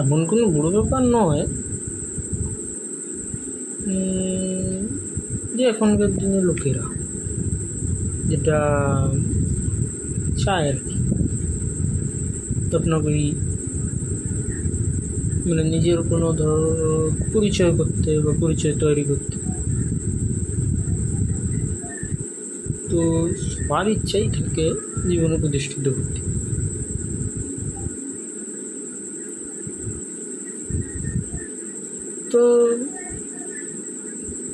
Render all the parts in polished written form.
এমন কোনো বড় ব্যাপার নয় যে এখনকার দিনে লোকেরা যেটা চায় আর কি, আপনাকে মানে নিজের কোনো পরিচয় করতে বা পরিচয় তৈরি করতে। তো সবার ইচ্ছাই থাকে জীবনে প্রতিষ্ঠিত করতে। তো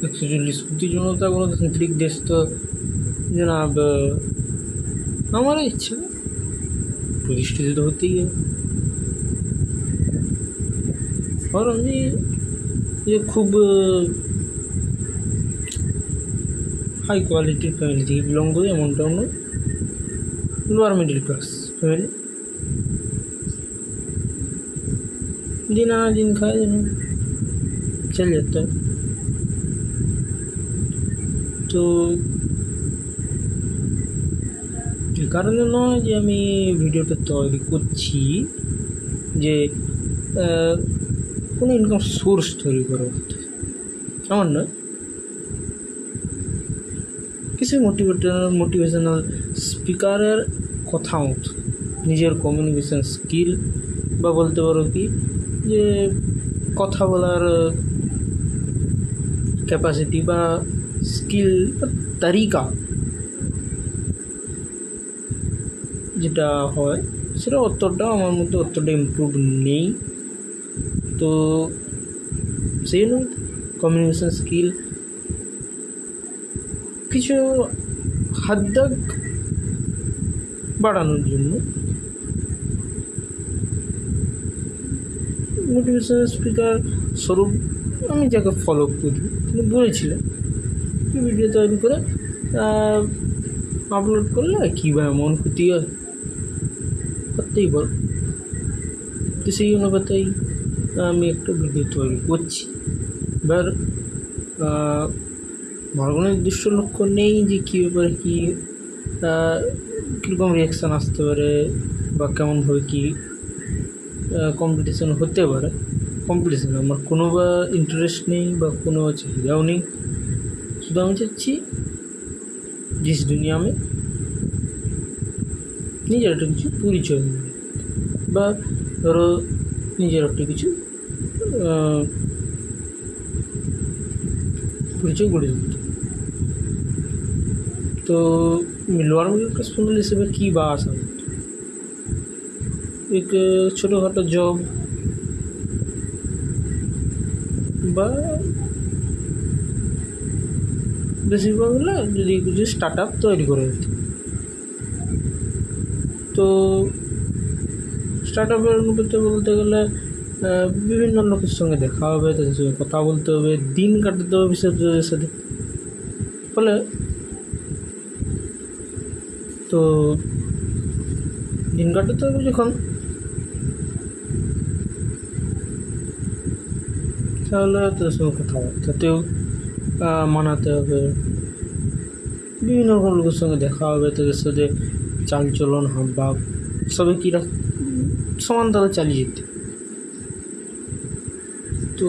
140 জনতা গণতান্ত্রিক দেশ তো জনাব আমারও ইচ্ছা প্রতিষ্ঠিত তো হতেই হবে। আর আমি যে খুব হাই কোয়ালিটির ফ্যামিলি থেকে বিলং করি এমনটাও নয়, লোয়ার মিডিল ক্লাস ফ্যামিলি, দিন আনা দিন খায় যেন চল যেতে হয়। তো এই কারণে নয় যে আমি ভিডিওটা তৈরি করছি যে কোনো ইনকাম সোর্স তৈরি করা করতে, আমার নয়। কিছু মোটিভেশনাল স্পিকারের কথা মতো নিজের কমিউনিকেশান স্কিল বা বলতে পারো কি যে কথা বলার ক্যাপাসিটি বা স্কিল বা তারিকা যেটা হয় সেটা আমার মধ্যে অতটা ইমপ্রুভ নেই। তো সেই জন্য কমিউনিকেশান স্কিল কিছু হাত বাড়ানোর জন্য মোটিভেশনাল স্পিকার স্বরূপ আমি যাকে ফলো করি তিনি বলেছিলেন ভিডিও তৈরি করে আপলোড করলে কী বা এমন ক্ষতি হয়, করতেই বল। তো সেই অনুপাতেই আমি একটা ভিডিও তৈরি করছি। এবার আমার কোনো নির্দিষ্ট লক্ষ্য নেই যে কী ব্যাপারে কীরকম রিয়াকশান আসতে পারে বা কেমনভাবে কী কম্পিটিশান হতে পারে। কম্পিটিশান আমার কোনো বা ইন্টারেস্ট নেই বা কোনো চাহিদাও নেই। শুধু আমি চাচ্ছি जिस दुनिया में নিজের একটা কিছু পরিচয় বা ধরো নিজের একটা কিছু পরিচয় গড়ে তুলতে। তো লোয়ার মিডল ক্লাস ফ্যামিলি হিসেবে কী বা আশা করতো, এক ছোটোখাটো জব বা বেশিরভাগ হলে যদি কিছু স্টার্ট আপ তৈরি করে দিত। তো স্টার্ট আপের অনুপাতে বলতে গেলে বিভিন্ন লোকের সঙ্গে দেখা হবে, তাদের সঙ্গে কথা বলতে হবে, দিন কাটাতে হবে বিশেষজ্ঞদের সাথে। ফলে তো দিন কাটাতে হবে যখন, তাহলে তাদের সঙ্গে কথাবার্তাতেও মানাতে হবে, বিভিন্ন রকম লোকের সঙ্গে দেখা হবে, তাদের সাথে চালচলন হাবভাব সবে কীরা সমান তারা চালিয়ে যেতে। তো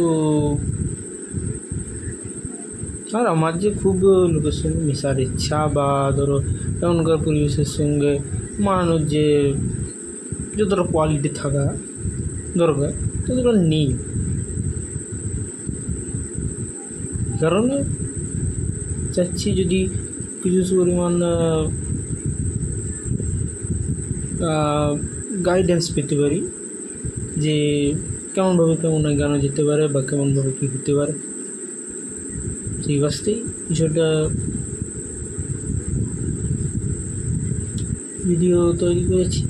আর আমার যে খুব লোকের সঙ্গে মেশার ইচ্ছা বা ধরো এমনকার পরিবেশের সঙ্গে মানানোর যে যতটা কোয়ালিটি থাকা দরকার ততটা নেই। কারণে চাচ্ছি যদি কিছু পরিমাণ গাইডেন্স পেতে পারি যে কেমনভাবে কেমন এগানো যেতে পারে বা কেমনভাবে কী হতে পারে, সেই বাস্তেই কিছুটা ভিডিও তৈরি করেছি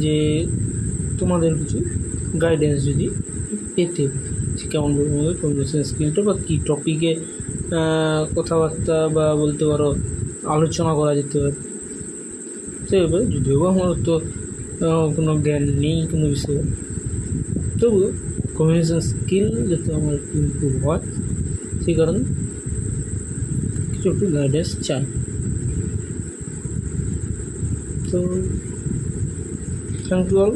যে তোমাদের কিছু গাইডেন্স যদি পেতে কেমনভাবে আমাদের কমিউনিকেশন স্কিলটা বা কী টপিকে কথাবার্তা বা বলতে পারো আলোচনা করা যেতে পারে। সেভাবে যদিও আমার তো কোনো জ্ঞান নেই কোনো বিষয়ে, তবুও কমিউনিকেশন স্কিল যাতে আমার একটু ইমপ্রুভ হয় সেই কারণে কিছু একটু গাইডেন্স চাই। তো থ্যাংক ইউ অল।